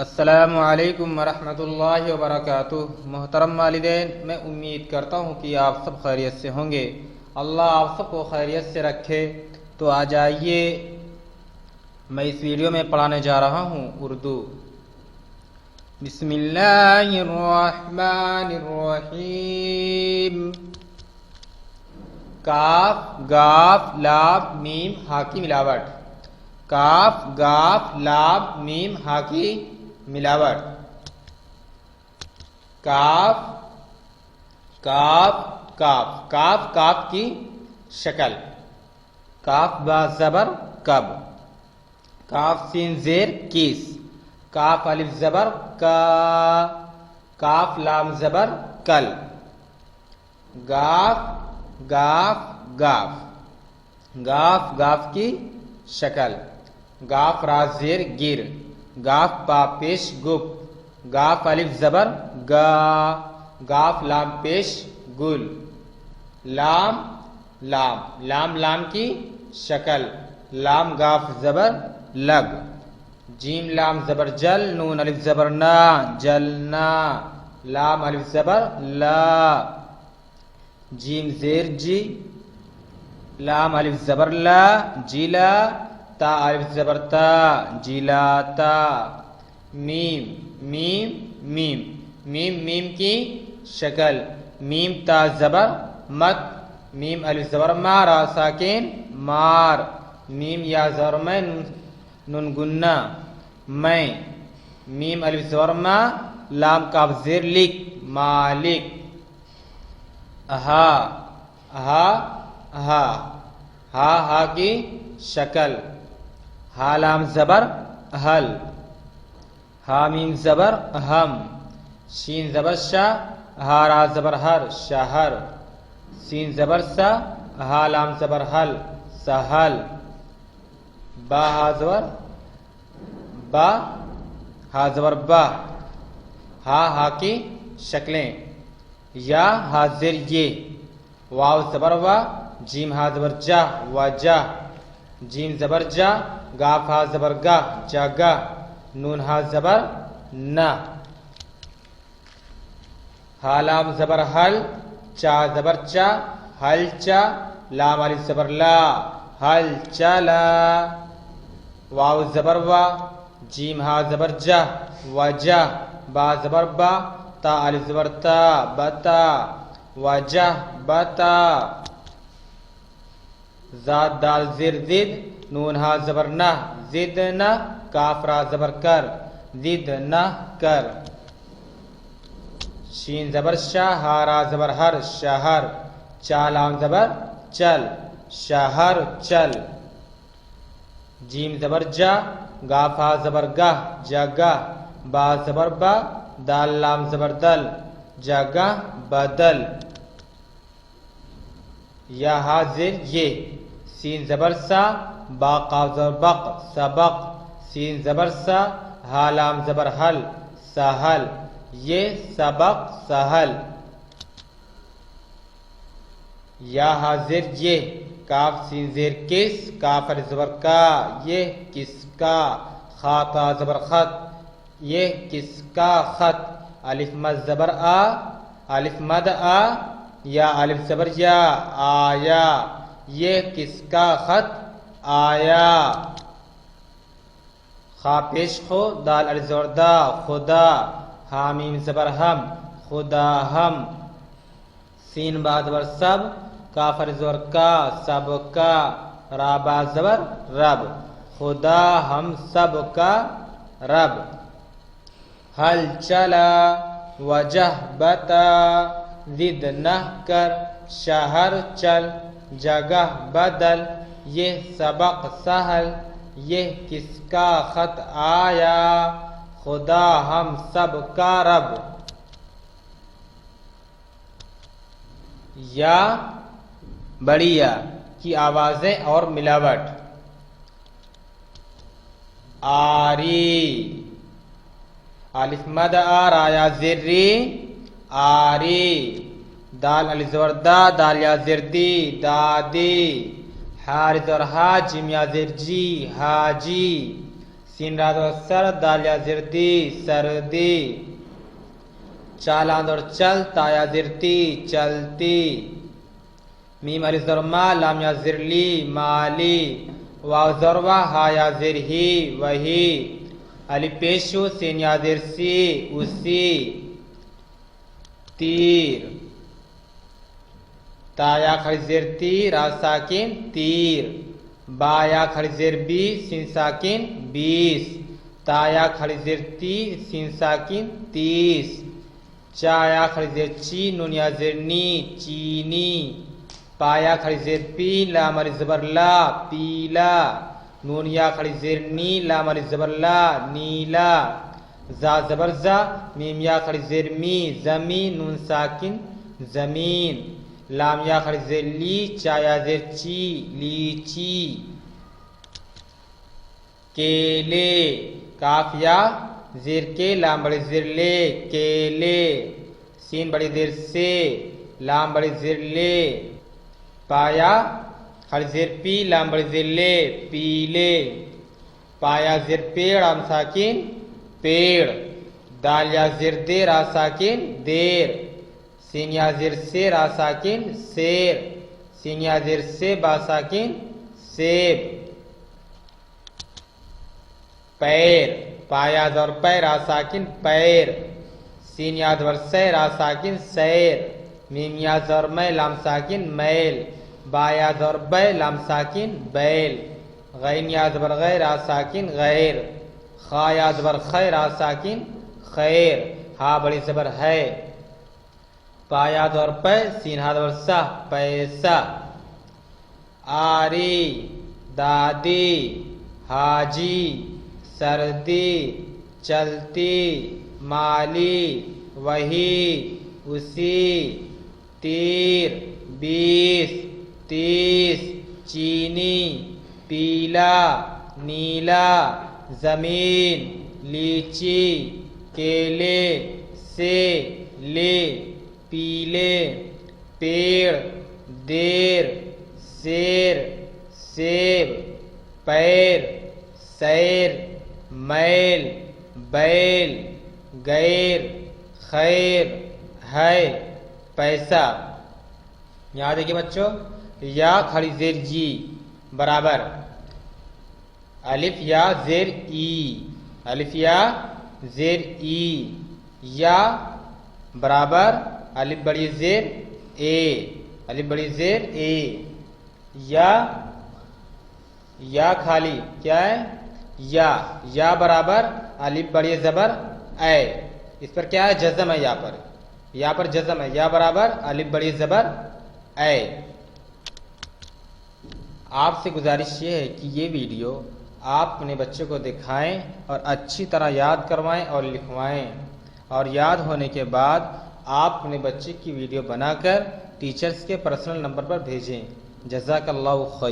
السلام علیکم ورحمۃ اللہ وبرکاتہ۔ محترم والدین، میں امید کرتا ہوں کہ آپ سب خیریت سے ہوں گے۔ اللہ آپ سب کو خیریت سے رکھے۔ تو آ جائیے، میں اس ویڈیو میں پڑھانے جا رہا ہوں اردو۔ بسم اللہ الرحمن الرحیم۔ کاف گاف لام میم ہا کی ملاوٹ۔ کاف گاف لام میم ہا کی ملاوٹ۔ کاف کاف کاف کاف کاف کی شکل۔ کاف با زبر کب۔ کاف سین زیر کس۔ کاف الف زبر کا۔ کاف لام زبر کل۔ Golf golf golf golf golf کی شکل۔ گاف را زیر گر۔ گاف با پیش گپ۔ گاف الف زبر گا۔ گاف لام پیش گل۔ لام لام لام لام کی شکل۔ لام گاف زبر لگ۔ جیم لام زبر جل۔ نون الف زبر نا جلنا۔ لام الف زبر لا۔ جیم زیر جی۔ لام الف زبر لا جلا۔ تا الف زبر تا جلاتا۔ میم میم میم میم میم کی شکل۔ میم تا زبر مت۔ میم الف زبر ما را ساکن مار۔ میم یا زبر میں نون گنا میں۔ میم الف زبر ما لام کاف زیر لک مالک۔ ہا ہا ہا ہا ہا کی شکل۔ ہا لام زبر حل۔ ہا میم زبر ہم۔ شین زبر شا۔ ہا را زبر ہر شہر۔ سین زبر سا۔ ہا لام زبر حل سہل۔ با ہا زبر با۔ ہا زبر با۔ ہا ہا کی شکلیں۔ یا ہا زیر یہ۔ واو زبر وا۔ جیم ہا زبر جا وجہ۔ جیم زبر جا۔ گاف ہا زبر گا جگہ۔ نون ہا زبر نہ۔ ہا لام زبر حل۔ چا زبر چا حل چا۔ لام الف زبر لا حل چلا۔ واو زبر وا۔ جیم ہا زبر جا وجہ۔ با زبر با۔ تا الف زبر تا بتا وجہ بتا۔ زاد دال زیر زد۔ نون ہا زبر نہ زد نہ۔ کاف را زبر کر زد نہ کر۔ شین زبر شا۔ ہا را زبر ہر شہر۔ چا لام زبر چل شہر چل۔ جیم زبر جا۔ گاف ہا زبر گہ جگہ۔ با زبر با۔ دال لام زبر دل جگہ بدل۔ یا ہا زیر یہ۔ سین زبر سا۔ با قاف زبر بق سبق۔ سین زبر سا۔ ہا لام زبر حل سہل۔ یہ سبق سہل۔ یا ہا زیر یہ۔ کاف سین زیر کس۔ کاف الف زبر کا۔ یہ کس کا۔ خا تا زبر خط۔ یہ کس کا خط۔ الف مد زبر آ۔ الف مد آ۔ یا الف زبر یا آیا۔ یہ کس کا خط آیا۔ خا پیش خو۔ دال الف زبر دا خدا۔ ہا میم زبر ہم خدا ہم۔ سین با زبر سب۔ کاف الف زبر کا سب کا۔ را با زبر رب خدا ہم سب کا رب۔ حل چلا وجہ بتا۔ زد نہ کر شہر چل جگہ بدل۔ یہ سبق سہل۔ یہ کس کا خط آیا۔ خدا ہم سب کا رب۔ یا بڑی یا کی آوازیں اور ملاوٹ۔ آری الف مد آ را یا زیر ری آری۔ دال الف زبر دا دال یا زیر دی دادی۔ حا زبر ہا جیم یا زیر جی حاجی۔ سین را زبر سر دال یا زیر دی سردی چالاند اور چل تا یا زیر تی چلتی میم الف زبر ما لام یا زیر لی مالی واو زبر وا ہا یا زیر ہی وہی الف پیشو سین یا زیر سی اسی تیر تا یا کھڑی زیر تی را ساکن تیر با یا کھڑی زیر بی سین ساکن بیس تا یا کھڑی زیر تی سین ساکن تیس چا یا کھڑی زیر چی نون یا زیر نی چینی پا یا کھڑی زیر پی لام الف زبر لا پیلا نون یا کھڑی زیر نی لام الف زبر لا نیلا زا زبر زا میم یا کھڑی زیر می زمین نون ساکن زمین لام یا کھڑی زیر لی چا یا زیر چی لیچی کیلے کاف یا زیر کے لام بڑی زیر لے کیلے سین بڑی زیر سے لام بڑی زیر لے پایا کھڑی زیر پی لام بڑی زیر لے پیلے پایا زیر پیڑ لام ساکن پیڑ دال یا زیر دے را ساکن دیر سین یا زیر سے را ساکن سیر سین یا زیر سے با ساکن سیب پیر پایا زبر پیر را ساکن پیر سین یا زبر سے را ساکن سیر میم یا زبر میں لام ساکن میل با یا زبر بے لام ساکن بیل غین یا زبر غیر را ساکن غیر خا یا زبر خیر را ساکن خیر ہا بڑی زبر ہے پایا زبر پے سین ہا زبر سا پیسہ آری دادی حاجی سردی چلتی مالی وہی اسی تیر بیس تیس چینی پیلا نیلا زمین لیچی کیلے سے لے پیلے پیڑ دیر سیر سیب پیر سیر میل بیل غیر خیر ہے پیسہ یہاں دیکھیے بچوں یا کھڑی زیر جی برابر الف یا زیر ای الف یا زیر ای یا برابر الف بڑی زیر اے الف بڑی زیر اے یا خالی کیا ہے یا برابر الف بڑی زبر اے اس پر کیا ہے جزم ہے یہاں پر جزم ہے یا برابر الف بڑی زبر اے آپ سے گزارش یہ ہے کہ یہ ویڈیو آپ اپنے بچے کو دکھائیں اور اچھی طرح یاد کروائیں اور لکھوائیں اور یاد ہونے کے بعد آپ اپنے بچے کی ویڈیو بنا کر ٹیچرز کے پرسنل نمبر پر بھیجیں جزاک اللہ خیر